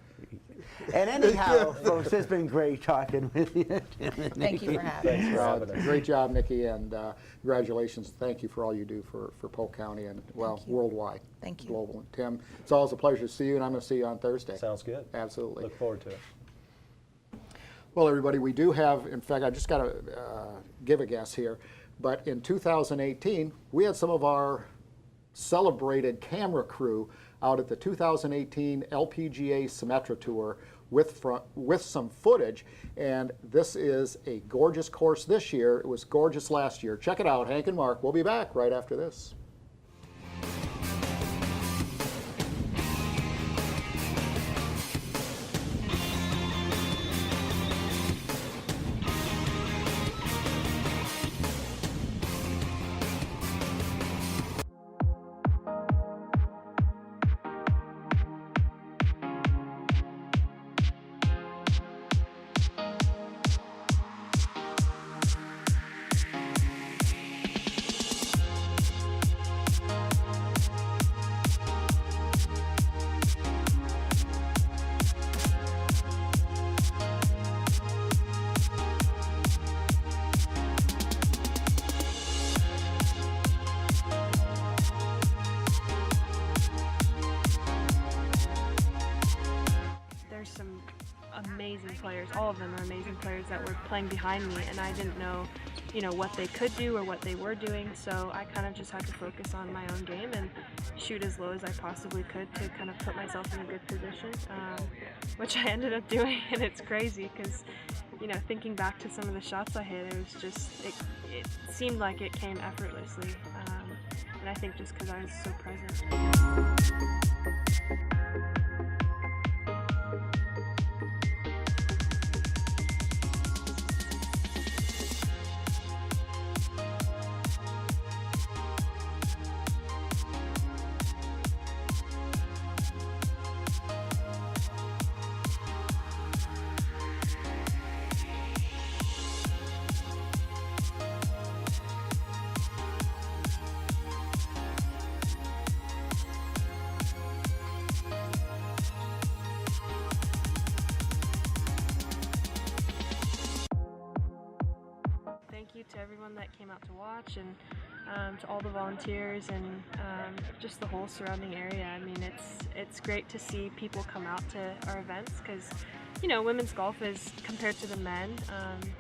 And anyhow, folks, it's been great talking with you. Thank you for having Thanks us. for having us. Great job, Nikki, and congratulations. Thank you for all you do for Polk County and, well, you. worldwide. Thank you. Global. Tim, it's always a pleasure to see you, and I'm going to see you on Thursday. Sounds good. Absolutely. Look forward to it. Well, everybody, we do have, in fact, I just got to give a guess here, but in 2018, we had some of our celebrated camera crew out at the 2018 LPGA Symetra Tour with some footage, and this is a gorgeous course this year. It was gorgeous last year. Check it out, Hank and Mark. We'll be back right after this. There's some amazing players, all of them are amazing players that were playing behind me, and I didn't know, what they could do or what they were doing, so I kind of just had to focus on my own game and shoot as low as I possibly could to kind of put myself in a good position, which I ended up doing, and it's crazy because, thinking back to some of the shots I hit, it was just, it seemed like it came effortlessly, and I think just because I was so present. Thank you to everyone that came out to watch, and to all the volunteers, and just the whole surrounding area. I mean, it's great to see people come out to our events because, women's golf is, compared to the men,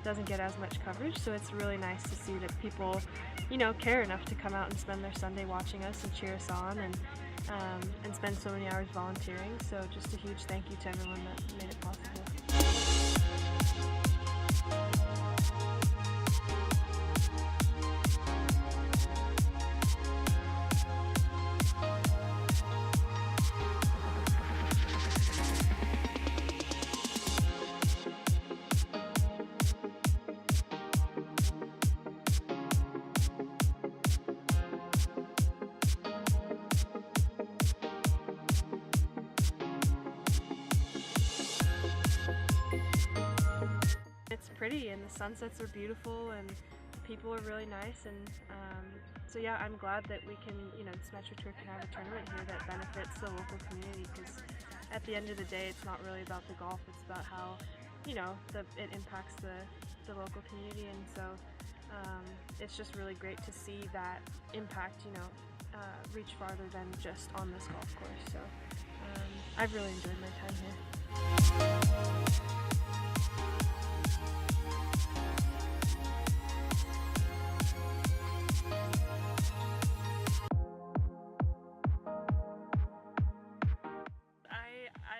doesn't get as much coverage, so it's really nice to see that people, care enough to come out and spend their Sunday watching us and cheer us on, and spend so many hours volunteering. So just a huge thank you to everyone that made it possible. It's pretty, and the sunsets are beautiful, and the people are really nice, and so yeah, I'm glad that we can, the Symetra Tour can have a tournament here that benefits the local community, because at the end of the day, it's not really about the golf, it's about how, it impacts the local community, and so it's just really great to see that impact, reach farther than just on this golf course. So I've really enjoyed my time here.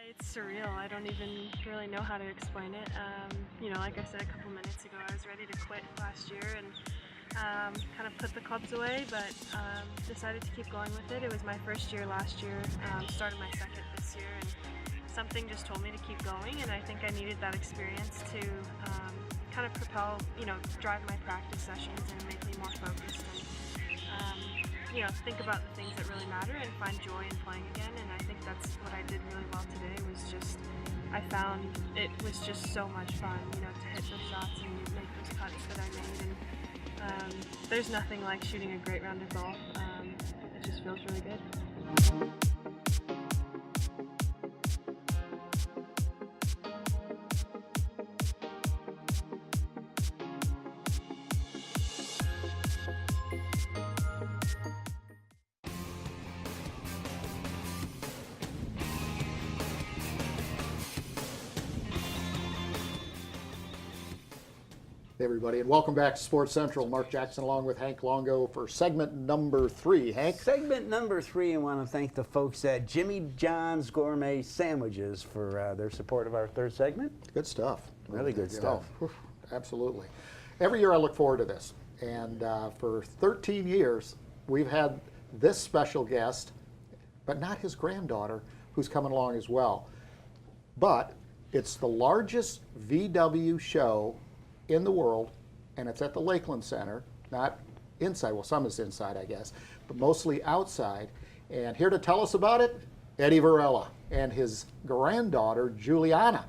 It's surreal. I don't even really know how to explain it. Like I said a couple minutes ago, I was ready to quit last year and kind of put the clubs away, but decided to keep going with it. It was my first year last year, started my second this year, something just told me to keep going, and I think I needed that experience to kind of propel, drive my practice sessions and make me more focused and, think about the things that really matter and find joy in playing again. And I think that's what I did really well today. I found it was just so much fun, to hit those shots and make those cuts that I made. And there's nothing like shooting a great round of golf. It just feels really good. Hey everybody, and welcome back to Sports Central. Mark Jackson along with Hank Longo for segment number 3. Hank? Segment number 3, I want to thank the folks at Jimmy John's Gourmet Sandwiches for their support of our third segment. Good stuff. Really good stuff. Absolutely. Every year I look forward to this. And for 13 years, we've had this special guest, but not his granddaughter, who's coming along as well. But it's the largest VW show in the world, and it's at the Lakeland Center, not inside. Well, some is inside, I guess, but mostly outside. And here to tell us about it, Eddie Varela and his granddaughter, Juliana.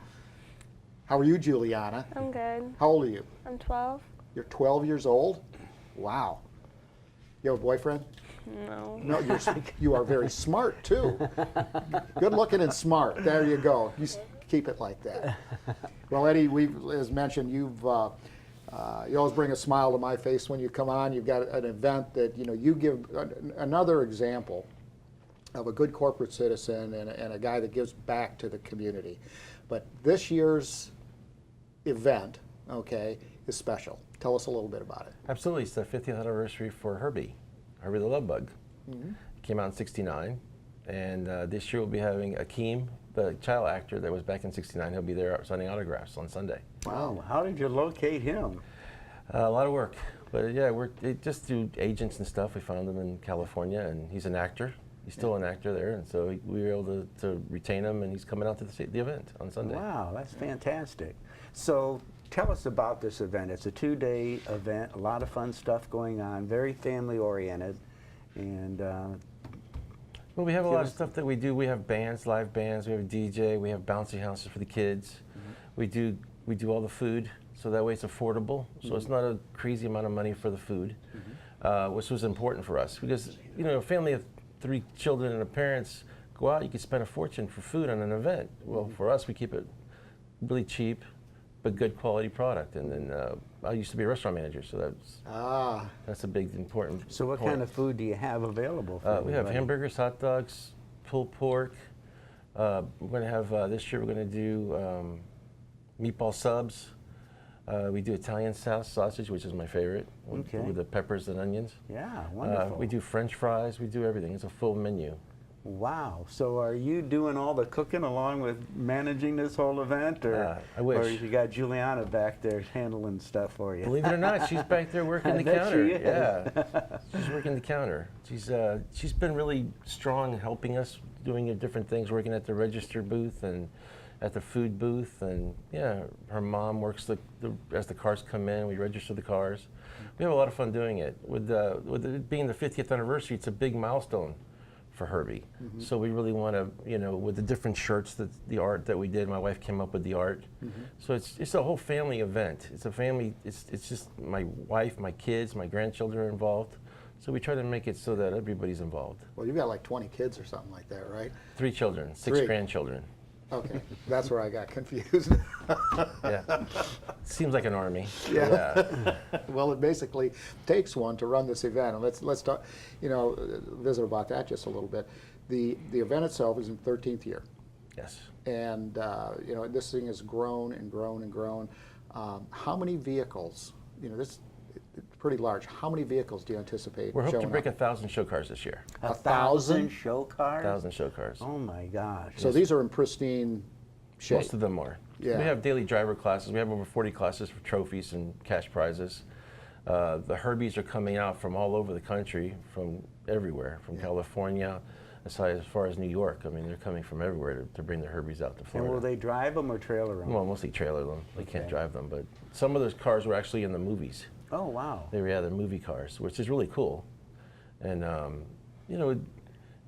How are you, Juliana? I'm good. How old are you? I'm 12. You're 12 years old? Wow. You have a boyfriend? No. No, you are very smart, too. Good looking and smart. There you go. You keep it like that. Well, Eddie, as mentioned, you always bring a smile to my face when you come on. You've got an event that, you give another example of a good corporate citizen and a guy that gives back to the community. But this year's event, okay, is special. Tell us a little bit about it. Absolutely. It's the 50th anniversary for Herbie the Love Bug. Mm-hmm. Came out in '69, and this year we'll be having Akeem, the child actor that was back in '69. He'll be there signing autographs on Sunday. Wow. How did you locate him? A lot of work. But yeah, just through agents and stuff. We found him in California, and he's an actor. He's still an actor there, and so we were able to retain him, and he's coming out to the event on Sunday. Wow, that's fantastic. So tell us about this event. It's a 2-day event, a lot of fun stuff going on, very family-oriented, and well, we have a lot of stuff that we do. We have bands, live bands. We have a DJ. We have bouncy houses for the kids. Mm-hmm. We do all the food, so that way it's affordable. So it's not a crazy amount of money for the food, which was important for us because a family of 3 children and a parents go out. You could spend a fortune for food on an event. Well, for us, we keep it really cheap, but good quality product. And then I used to be a restaurant manager, so that's a big important. So what point. kind of food do you have available for we have hamburgers, hot dogs, pulled pork. We're going to have this year. We're going to do meatball subs. We do Italian sausage, which is my favorite, with the peppers and onions. Yeah, wonderful. We do French fries. We do everything. It's a full menu. Wow. So are you doing all the cooking along with managing this whole event? Or, I wish. Or you got Juliana back there handling stuff for you? Believe it or not, she's back there working the counter. She is. Yeah, she's working the counter. She's been really strong helping us, doing different things, working at the register booth and at the food booth. And yeah, her mom works as the cars come in, we register the cars. We have a lot of fun doing it. With it being the 50th anniversary, it's a big milestone for Herbie. Mm-hmm. So we really want to, with the different shirts, the art that we did, my wife came up with the art. Mm-hmm. So it's a whole family event. It's a family, it's just my wife, my kids, my grandchildren are involved. So we try to make it so that everybody's involved. Well, you've got like 20 kids or something like that, right? 3 children, 6 grandchildren. Okay, that's where I got confused. Yeah, seems like an army. Yeah. Well, it basically takes one to run this event, and let's talk, visit about that just a little bit. The event itself is in 13th year. Yes. And this thing has grown and grown and grown. How many vehicles? This. It's pretty large. How many vehicles do you anticipate? We're hoping to break 1,000 show cars this year. 1,000 show cars? 1,000 show cars. Oh my gosh. So these are in pristine shape. Most of them are. Yeah. We have daily driver classes. We have over 40 classes for trophies and cash prizes. The Herbies are coming out from all over the country, from everywhere, from California, as far as New York. I mean, they're coming from everywhere to bring their Herbies out to Florida. And will they drive them or trailer them? Well, mostly trailer them. They can't drive them, but some of those cars were actually in the movies. Oh, wow. They were, they're movie cars, which is really cool. And, you know,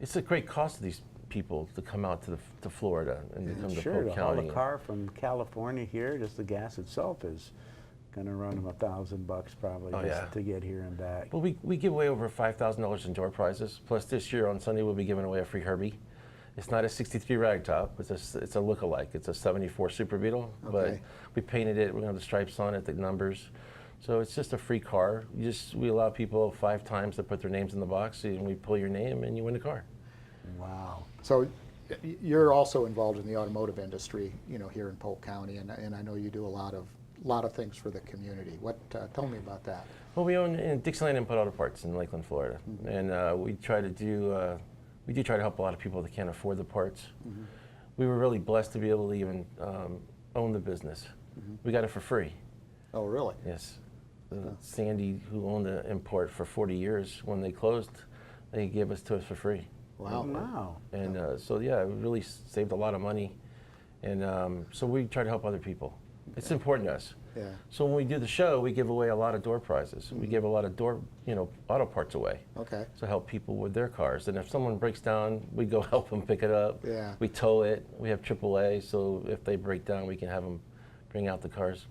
it's a great cost to these people to come out to Florida and to come to Polk haul County. a car from California here, just the gas itself is going to run them $1,000 probably to get here and back. Well, we give away over $5,000 in door prizes. Plus, this year on Sunday we'll be giving away a free Herbie. It's not a '63 ragtop. It's a look-alike. It's a '74 Super Beetle, but we painted it. We have the stripes on it, the numbers. So it's just a free car. We allow people 5 times to put their names in the box, and we pull your name, and you win the car. Wow. So you're also involved in the automotive industry, you know, here in Polk County, and I know you do a lot of things for the community. Tell me about that. Well, we own in Dixieland Input Auto Parts in Lakeland, Florida, and we try to do. We do try to help a lot of people that can't afford the parts. We were really blessed to be able to even own the business. We got it for free. Oh, really? Yes. Sandy, who owned the import for 40 years, when they closed, they gave us to us for free. Wow. Wow. And so, yeah, it really saved a lot of money. And so we try to help other people. It's important to us. Yeah. So when we do the show, we give away a lot of door prizes. We give a lot of auto parts away. Okay. To help people with their cars. And if someone breaks down, we go help them pick it up. Yeah. We tow it. We have AAA, so if they break down, we can have them bring the cars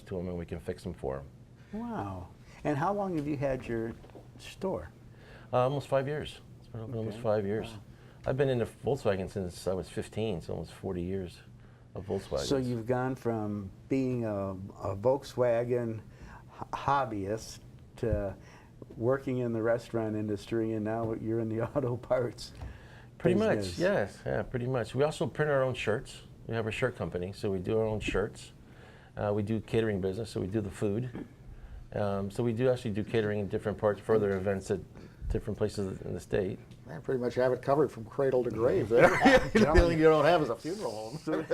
to them, and we can fix them for them. Wow. And how long have you had your store? Almost 5 years. It's been open almost 5 years. Wow. I've been into Volkswagen since I was 15, so almost 40 years of Volkswagen. So you've gone from being a Volkswagen hobbyist to working in the restaurant industry, and now you're in the auto parts Pretty business. much, yes. Yeah, pretty much. We also print our own shirts. We have a shirt company, so we do our own shirts. We do catering business, so we do the food. So we do actually do catering in different parts for other events at different places in the state. Man, pretty much have it covered from cradle to grave there. The only thing you don't have is a funeral home.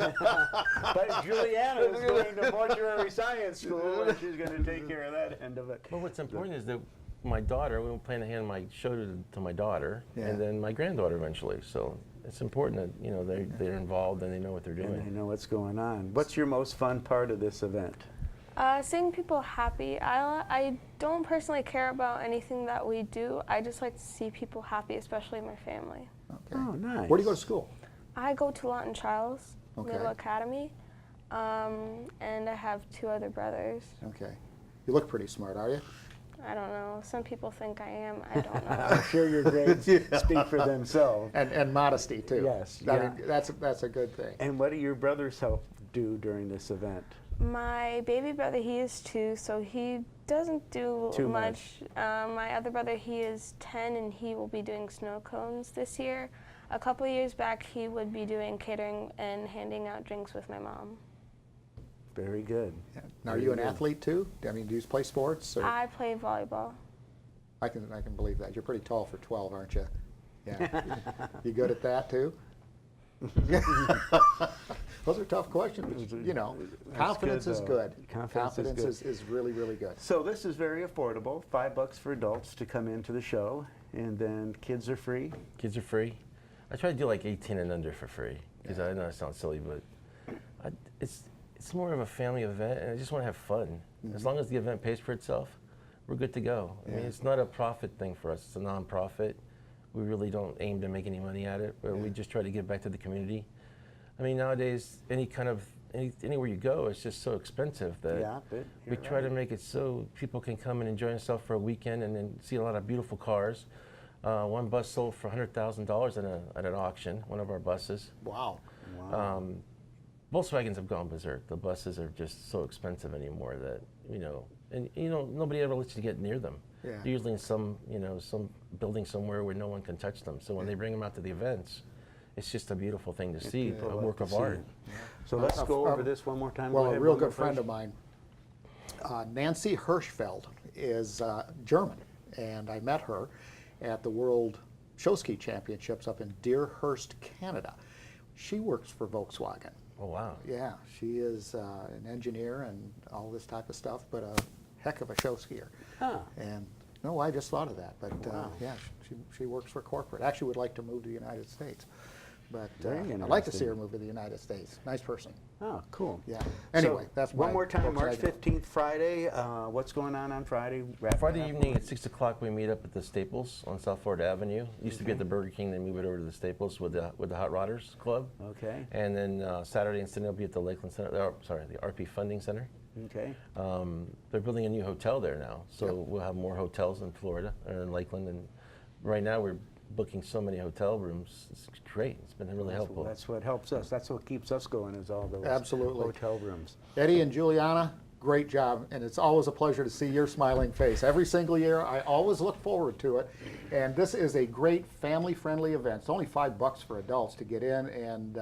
But Juliana is going to mortuary science school, and she's going to take care of that end of it. Well, what's important is that my daughter, we plan to hand my show to my daughter, Yeah. and then my granddaughter eventually. So it's important that they're involved and they know what they're doing. And they know what's going on. What's your most fun part of this event? Seeing people happy. I don't personally care about anything that we do. I just like to see people happy, especially my family. Okay. Oh, nice. Where do you go to school? I go to Lawton Charles Okay. Middle Academy, and I have 2 other brothers. Okay. You look pretty smart, are you? I don't know. Some people think I am. I don't know. I'm sure your grades speak for themselves. And modesty, too. Yes, I yeah. mean, that's a good thing. And what do your brothers help do during this event? My baby brother, he is 2, so he doesn't do Too much. My other brother, he is 10, and he will be doing snow cones this year. A couple of years back, he would be doing catering and handing out drinks with my mom. Very good. Yeah. Now, are you an athlete, too? I mean, do you play sports? Or? I play volleyball. I can believe that. You're pretty tall for 12, aren't you? Yeah. You good at that, too? Those are tough questions. You know, confidence is good. Confidence is really, really good. So this is very affordable. $5 for adults to come into the show, and then kids are free. Kids are free. I try to do like 18 and under for free, because I know it sounds silly, but it's more of a family event, and I just want to have fun. As long as the event pays for itself, we're good to go. I mean, it's not a profit thing for us. It's a non-profit. We really don't aim to make any money at it, but we just try to give back to the community. I mean, nowadays, anywhere you go, it's just so expensive that we try to make it so people can come and enjoy themselves for a weekend and then see a lot of beautiful cars. One bus sold for $100,000 at an auction, one of our buses. Wow. Volkswagens have gone berserk. The buses are just so expensive anymore that, nobody ever lets you get near them. Yeah. They're usually in some building somewhere where no one can touch them. So when they bring them out to the events, it's just a beautiful thing to see, a work of art. So let's go over this one more time. Well, a real good friend of mine, Nancy Hirschfeld, is German, and I met her at the World Show Ski Championships up in Deerhurst, Canada. She works for Volkswagen. Oh, wow. Yeah, she is an engineer and all this type of stuff, but a heck of a show skier. Huh. And No, I just thought of that, but Wow. yeah, she works for corporate. Actually would like to move to the United States. But Very I'd like to see interesting. her move to the United States. Nice person. Oh, cool. Yeah. Anyway, So, that's one my more time, folks March segment. 15th, Friday. What's going on Friday? Wrap it Friday up. evening at 6 o'clock, we meet up at the Staples on South Florida Avenue. Used to be at the Burger King, then move it over to the Staples with the Hot Rodders Club. Okay. And then Saturday and Sunday will be at the Lakeland Center, the RP Funding Center. Okay. They're building a new hotel there now, so Yep. we'll have more hotels in Florida or in Lakeland. And right now we're booking so many hotel rooms. It's great. It's been really helpful. That's what helps us. That's what keeps us going is all those Absolutely. hotel rooms. Eddie and Juliana, great job, and it's always a pleasure to see your smiling face. Every single year, I always look forward to it, and this is a great family-friendly event. It's only $5 for adults to get in, and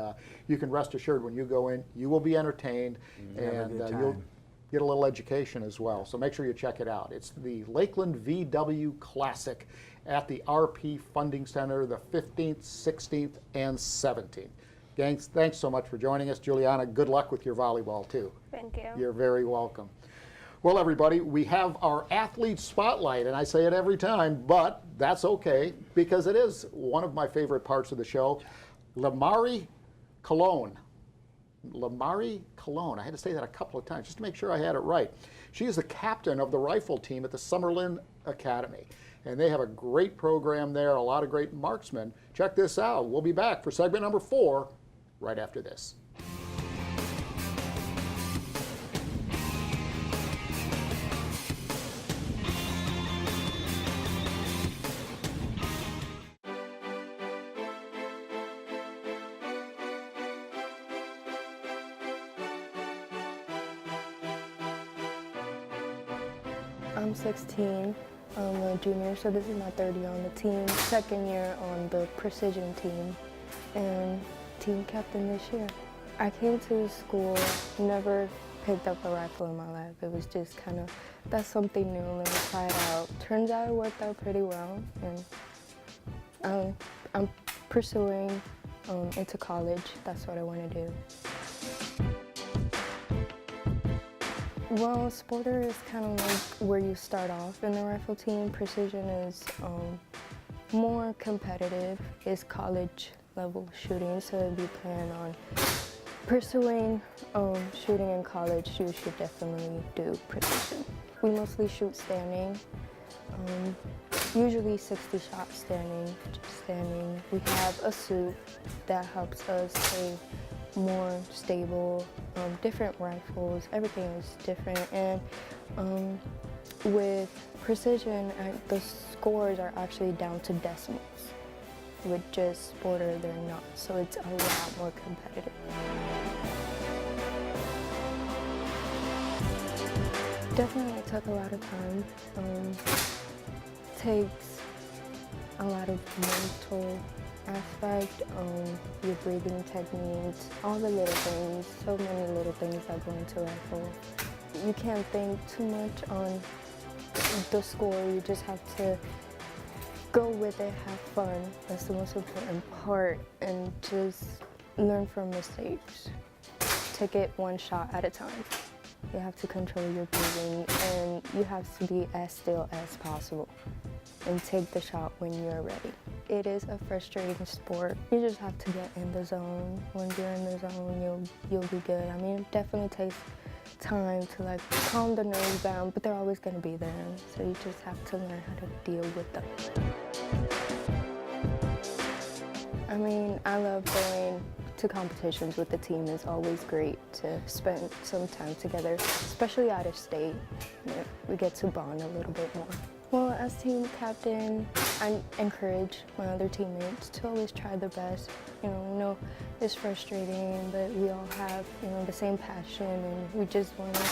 you can rest assured when you go in, you will be entertained, Have a and good you'll time. get a little education as well. So make sure you check it out. It's the Lakeland VW Classic at the RP Funding Center the 15th, 16th, and 17th. Gang, thanks so much for joining us. Juliana, good luck with your volleyball too. Thank you. You're very welcome. Well, everybody, we have our athlete spotlight, and I say it every time, but that's okay because it is one of my favorite parts of the show. Limari Cologne. Limari Cologne. I had to say that a couple of times just to make sure I had it right. She is the captain of the rifle team at the Summerlin Academy, and they have a great program there, a lot of great marksmen. Check this out. We'll be back for segment number 4 right after this. I'm 16. I'm a junior, so this is my third year on the team. Second year on the precision team, and team captain this year. I came to the school, never picked up a rifle in my life. It was just kind of, that's something new, let me try it out. Turns out it worked out pretty well, and I'm pursuing into college. That's what I want to do. Well, sporter is kind of like where you start off in the rifle team. Precision is more competitive. It's college level shooting, so if you plan on pursuing shooting in college, you should definitely do precision. We mostly shoot standing, usually 60 shots standing, just standing. We have a suit that helps us stay more stable, different rifles, everything is different, and with precision, the scores are actually down to decimals. With just sporter, they're not, so it's a lot more competitive. Definitely took a lot of time. Takes a lot of mental aspect, your breathing techniques, all the little things, so many little things that go into rifle. You can't think too much on the score, you just have to go with it, have fun. That's the most important part, and just learn from mistakes. Take it one shot at a time. You have to control your breathing, and you have to be as still as possible and take the shot when you're ready. It is a frustrating sport. You just have to get in the zone. When you're in the zone, you'll be good. I mean, it definitely takes time to like calm the nerves down, but they're always gonna be there. So you just have to learn how to deal with them. I mean, I love going to competitions with the team. It's always great to spend some time together, especially out of state. You know, we get to bond a little bit more. Well, as team captain, I encourage my other teammates to always try their best. You know, it's frustrating, but we all have, the same passion, and we just want to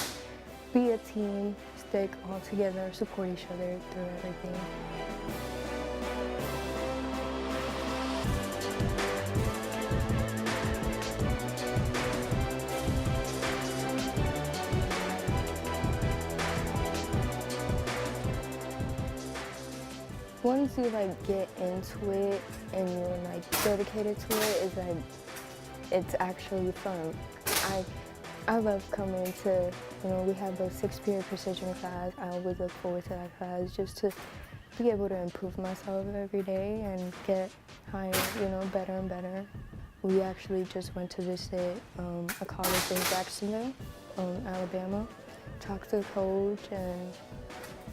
be a team, stick all together, support each other through everything. Once you get into it and you're dedicated to it, it's actually fun. I love coming to, we have a 6-period precision class. I always look forward to that class just to be able to improve myself every day and get higher, better and better. We actually just went to visit a college in Jacksonville, Alabama, talk to the coach and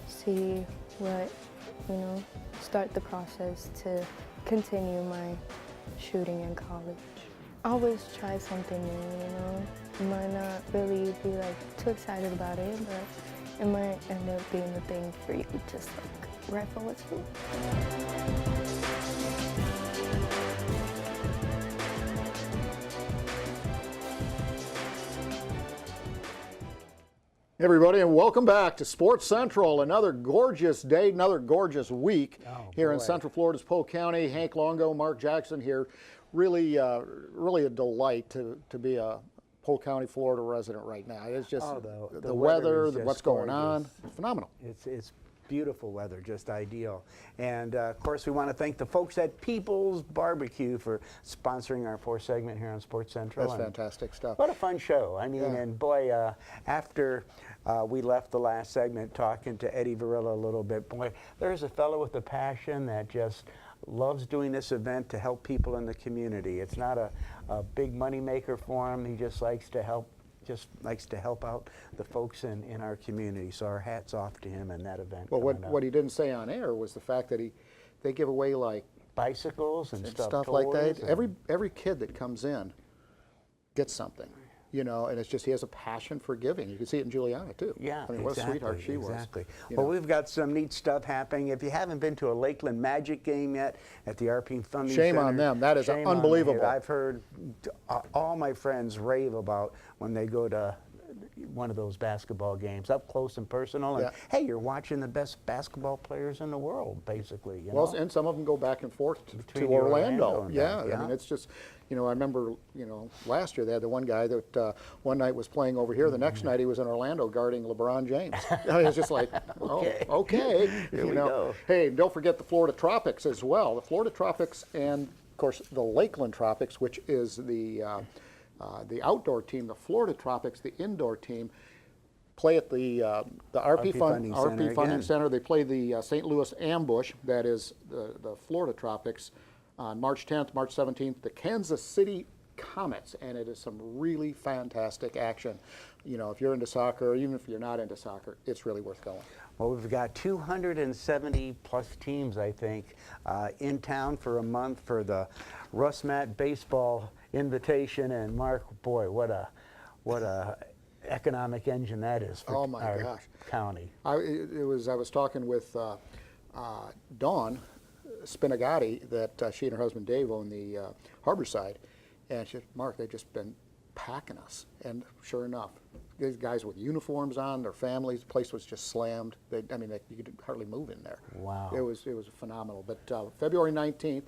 see what, start the process to continue my shooting in college. Always try something new, You might not really be too excited about it, but it might end up being the thing for you, just right forward to. Everybody, and welcome back to Sports Central. Another gorgeous day, another gorgeous week here in Central Florida's Polk County. Hank Longo, Mark Jackson here. Really, really a delight to be a Polk County, Florida resident right now. It's just the weather, what's going on, phenomenal. It's beautiful weather, just ideal. And of course, we want to thank the folks at People's Barbecue for sponsoring our 4th segment here on Sports Central. That's fantastic stuff. What a fun show. I mean, and boy, after we left the last segment talking to Eddie Varela a little bit, boy, there's a fellow with a passion that just loves doing this event to help people in the community. It's not a big money maker for him. He just likes to help out the folks in our community. So our hat's off to him and that event. Well, what he didn't say on air was the fact that they give away bicycles and stuff like that. Every kid that comes in gets something. And it's just he has a passion for giving. You can see it in Juliana too. Yeah, I mean, what a sweetheart she was. Exactly. Well, we've got some neat stuff happening. If you haven't been to a Lakeland Magic game yet at the RP Funding Center, shame on them. That is unbelievable. I've heard all my friends rave about when they go to one of those basketball games, up close and personal. And hey, you're watching the best basketball players in the world, basically. Well, and some of them go back and forth to Orlando. I mean, it's just. I remember, last year they had the one guy that one night was playing over here. The next night he was in Orlando guarding LeBron James. I mean, it's just like, okay. Here we go. Hey, don't forget the Florida Tropics as well. The Florida Tropics and, of course, the Lakeland Tropics, which is the outdoor team. The Florida Tropics, the indoor team, play at the RP Funding Center. They play the St. Louis Ambush, that is the Florida Tropics, on March 10th, March 17th, the Kansas City Comets, and it is some really fantastic action. If you're into soccer, or even if you're not into soccer, it's really worth going. Well, we've got 270 plus teams, I think, in town for a month for the Russ Matt Baseball Invitation. And Mark, boy, what a economic engine that is for our county. I was talking with Dawn Spinagati, that she and her husband Dave own the Harborside, and she said, Mark, they've just been packing us. And sure enough, these guys with uniforms on, their families, the place was just slammed. You could hardly move in there. Wow. It was phenomenal. But February 19th,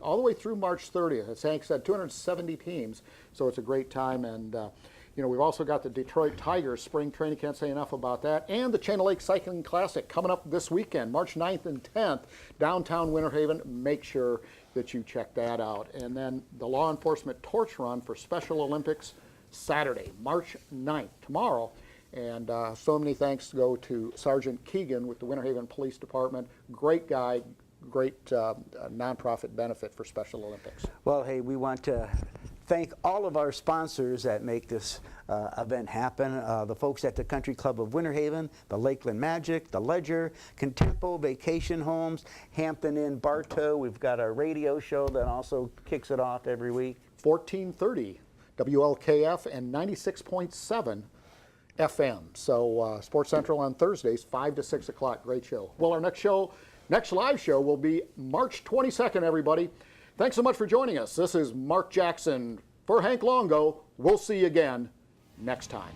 all the way through March 30th, as Hank said, 270 teams, so it's a great time. And we've also got the Detroit Tigers spring training, can't say enough about that, and the Chain of Lakes Cycling Classic coming up this weekend, March 9th and 10th, downtown Winter Haven. Make sure that you check that out. And then the Law Enforcement Torch Run for Special Olympics, Saturday, March 9th, tomorrow. And so many thanks go to Sergeant Keegan with the Winter Haven Police Department. Great guy, great nonprofit benefit for Special Olympics. Well, hey, we want to thank all of our sponsors that make this event happen. The folks at the Country Club of Winter Haven, the Lakeland Magic, the Ledger, Contempo Vacation Homes, Hampton Inn Bartow. We've got our radio show that also kicks it off every week. 1430 WLKF and 96.7 FM. So Sports Central on Thursdays, 5 to 6 o'clock. Great show. Well, our next live show will be March 22nd, everybody. Thanks so much for joining us. This is Mark Jackson for Hank Longo. We'll see you again next time.